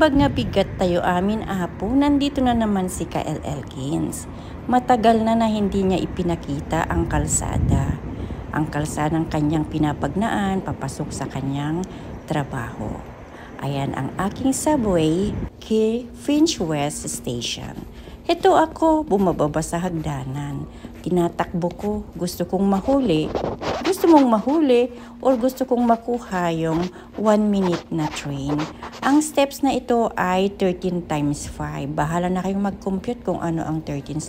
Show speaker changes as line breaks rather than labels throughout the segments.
Imbag nga bigat tayo amin apo, nandito na naman si Kyle Elkins. Matagal na hindi niya ipinakita ang kalsada. Ang kalsadang kanyang pinapagnaan papasok sa kanyang trabaho. Ayan ang aking subway kay Finch West Station. Heto ako, bumababa sa hagdanan. Tinatakbo ko, gusto kong mahuli. Gusto mong mahuli or gusto kong makuha yung 1 minute na train. Ang steps na ito ay 13 times 5. Bahala na kayong mag-compute kung ano ang 13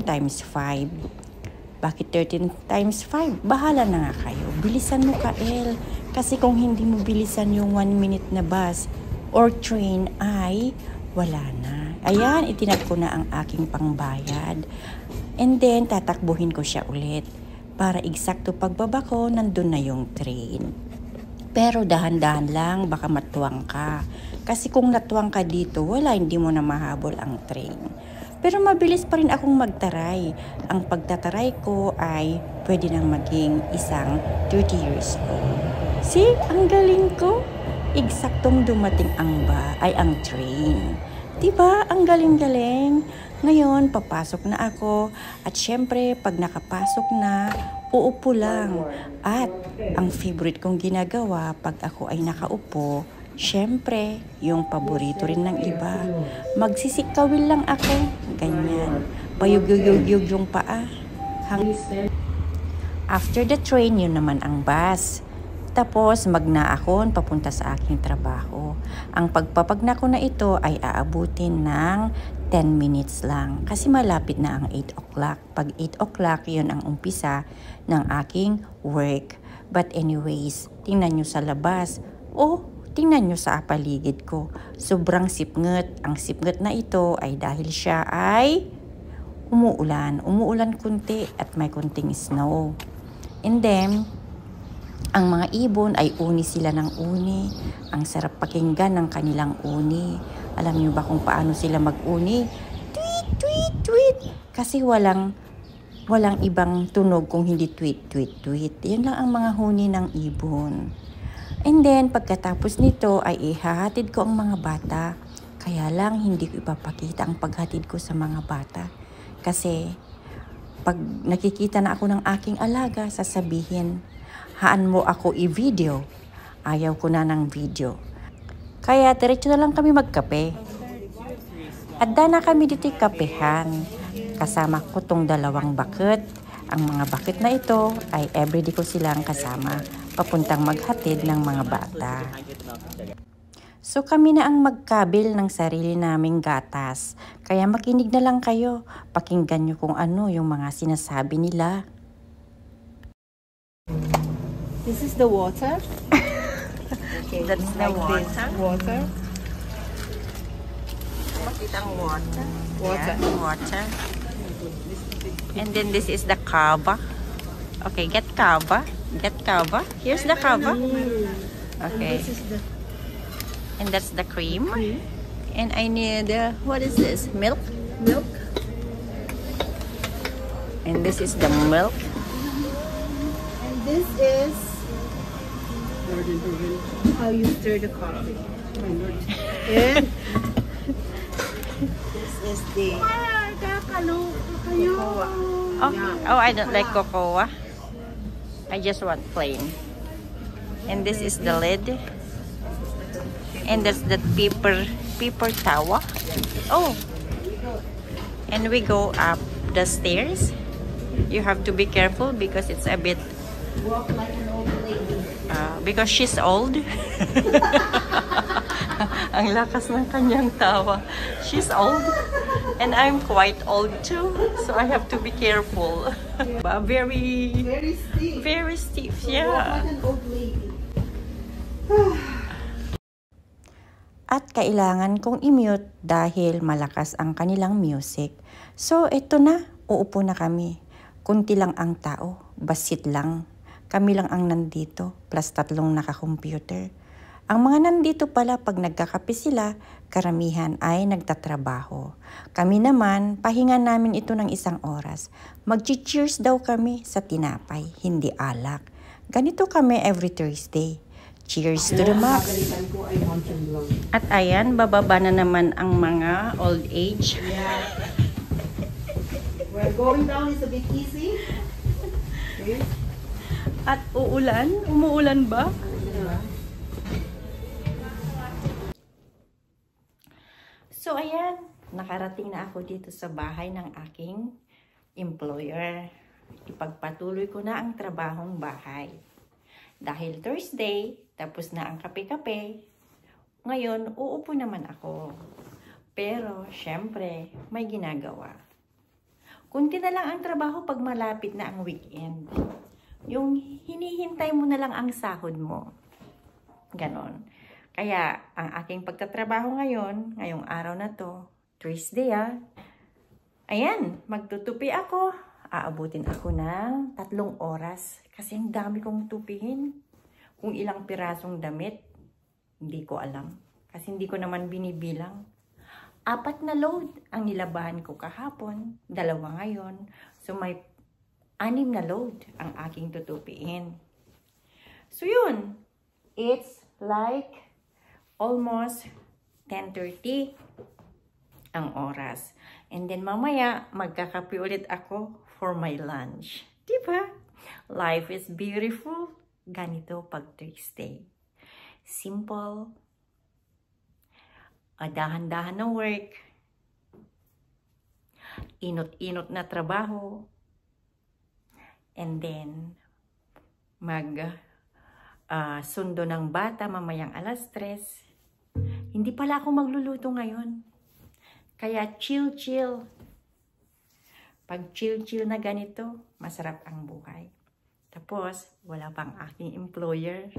times 5. Bakit 13 times 5? Bahala na nga kayo. Bilisan mo, Kael. Kasi kung hindi mo bilisan yung 1 minute na bus or train ay wala na. Ayan, itinag ko na ang aking pangbayad. And then, tatakbuhin ko siya ulit. Para eksakto pagbaba ko, nandun na yung train. Pero dahan-dahan lang, baka matuwang ka. Kasi kung natuwang ka dito, hindi mo na mahabol ang train. Pero mabilis pa rin akong magtaray. Ang pagtataray ko ay pwede nang maging isang 30 years old. See, ang galing ko. Eksaktong dumating ang train. Diba? Ang galing-galing. Ngayon, papasok na ako. At syempre, pag nakapasok na, uupo lang. At ang favorite kong ginagawa pag ako ay nakaupo, syempre, yung paborito rin ng iba. Magsisikawil lang ako. Ganyan. Payug-yug-yug yung paa. After the train, yun naman ang bus. Tapos magnaakon papunta sa aking trabaho. Ang pagpapagna ko na ito ay aabutin ng 10 minutes lang. Kasi malapit na ang 8 o'clock. Pag 8 o'clock, yun ang umpisa ng aking work. But anyways, tingnan nyo sa labas. Tingnan nyo sa paligid ko. Sobrang sipnget. Ang sipnget na ito ay dahil siya ay umuulan. Umuulan kunti at may kunting snow. And then, ang mga ibon ay uni sila ng uni. Ang sarap pakinggan ng kanilang uni. Alam niyo ba kung paano sila mag-uni? Tweet, tweet, tweet. Kasi walang ibang tunog kung hindi tweet, tweet, tweet. Yan lang ang mga huni ng ibon. And then, pagkatapos nito ay ihahatid ko ang mga bata. Kaya lang, hindi ko ipapakita ang paghatid ko sa mga bata. Kasi, pag nakikita na ako ng aking alaga, sasabihin, haan mo ako i-video. Ayaw ko na ng video. Kaya diretso na lang kami magkape. At na kami dito kapehan. Kasama ko tong 2 bucket. Ang mga bucket na ito ay everyday ko silang kasama. Papuntang maghatid ng mga bata. So kami na ang magkabil ng sarili naming gatas. Kaya makinig na lang kayo. Pakinggan nyo kung ano yung mga sinasabi nila.
This is the water. Okay,
That's the
like
water.
Water.
Makita ang water.
Water.
Yeah, water. And then this is the kava. Okay, get kava. Get kava. Here's the kava. Okay.
And this is the
And that's the cream.
cream.
And I need, what is this? Milk?
Milk.
And this is the milk.
And this is how you stir the coffee. And this is the cocoa.
I don't like cocoa. I just want plain. And this is the lid. And that's the paper towel. Oh. And we go up the stairs. You have to be careful because it's a bit
Walk like an old lady.
because she's old. Ang lakas ng kanyang tawa. She's old. And I'm quite old too. So I have to be careful. Very
Very stiff.
Very stiff,
Walk
yeah.
like an old lady.
At kailangan kong i-mute dahil malakas ang kanilang music. So ito na, uupo na kami. Kunti lang ang tao, basit lang. Kami lang ang nandito, plus 3 naka-computer. Ang mga nandito pala pag nagkakape sila, karamihan ay nagtatrabaho. Kami naman, pahinga namin ito ng 1 oras. Mag-cheers daw kami sa tinapay, hindi alak. Ganito kami every Thursday. Cheers to the max.
Pagalitan ko ay Mountain Blonde.
At ayan, bababa na naman ang mga old age.
Yeah. Well, going down is a bit easy. Okay.
At uulan? Umuulan ba? So ayan, nakarating na ako dito sa bahay ng aking employer. Ipagpatuloy ko na ang trabahong bahay. Dahil Thursday, tapos na ang kape-kape, ngayon uupo naman ako. Pero syempre, may ginagawa. Kunti na lang ang trabaho pag malapit na ang weekend. Yung hinihintay mo na lang ang sahod mo. Ganon. Kaya, ang aking pagtatrabaho ngayon, ngayong araw na to, Thursday ayan, magtutupi ako. Aabutin ako ng 3 oras. Kasi ang dami kong tupihin. Kung ilang pirasong damit, hindi ko alam. Kasi hindi ko naman binibilang. 4 na load ang nilabahan ko kahapon. 2 ngayon. So may 6 na load ang aking tutupiin. So yun. It's like almost 10:30 ang oras. And then mamaya, magkakape ulit ako for my lunch. Diba? Life is beautiful. Ganito pag Thursday. Simple. Dahan-dahan na work. Inot-inot na trabaho. And then, sundo ng bata mamayang 3:00. Hindi pala ako magluluto ngayon. Kaya chill-chill. Pag chill-chill na ganito, masarap ang buhay. Tapos, wala pang aking employer.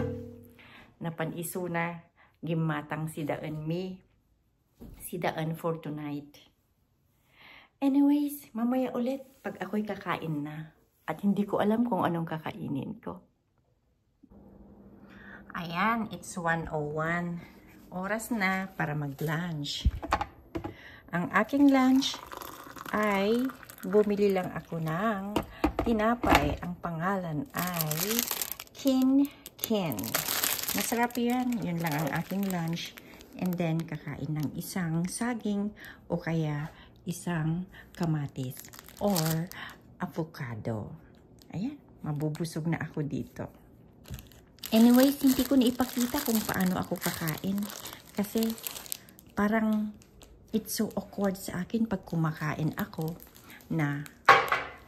Napaniso na, gimatang si Daan me. Si Daan for tonight. Anyways, mamaya ulit pag ako'y kakain na. At hindi ko alam kung anong kakainin ko. Ayan, it's 1:01. Oras na para mag-lunch. Ang aking lunch ay bumili lang ako ng tinapay. Ang pangalan ay Kin. Masarap yan. Yun lang ang aking lunch. And then, kakain ng isang saging o kaya isang kamatis or avocado. Ayan, mabubusog na ako dito. Anyways, hindi ko naipakita kung paano ako kakain. Kasi parang it's so awkward sa akin pag kumakain ako na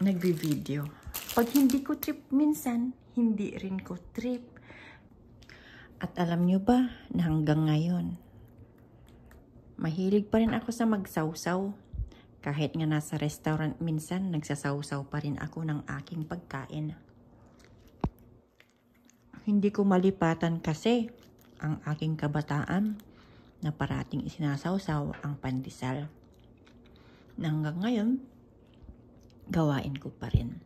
nagbi-video. Pag hindi ko trip minsan, hindi rin ko trip. At alam nyo ba na hanggang ngayon, mahilig pa rin ako sa magsawsaw. Kahit nga nasa restaurant minsan, nagsasawsaw pa rin ako ng aking pagkain. Hindi ko malipatan kasi ang aking kabataan na parating isinasawsaw ang pandesal. Hanggang ngayon, gawain ko pa rin.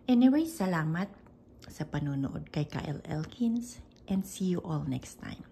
Anyway, salamat sa panonood kay Kyle Elkins and see you all next time.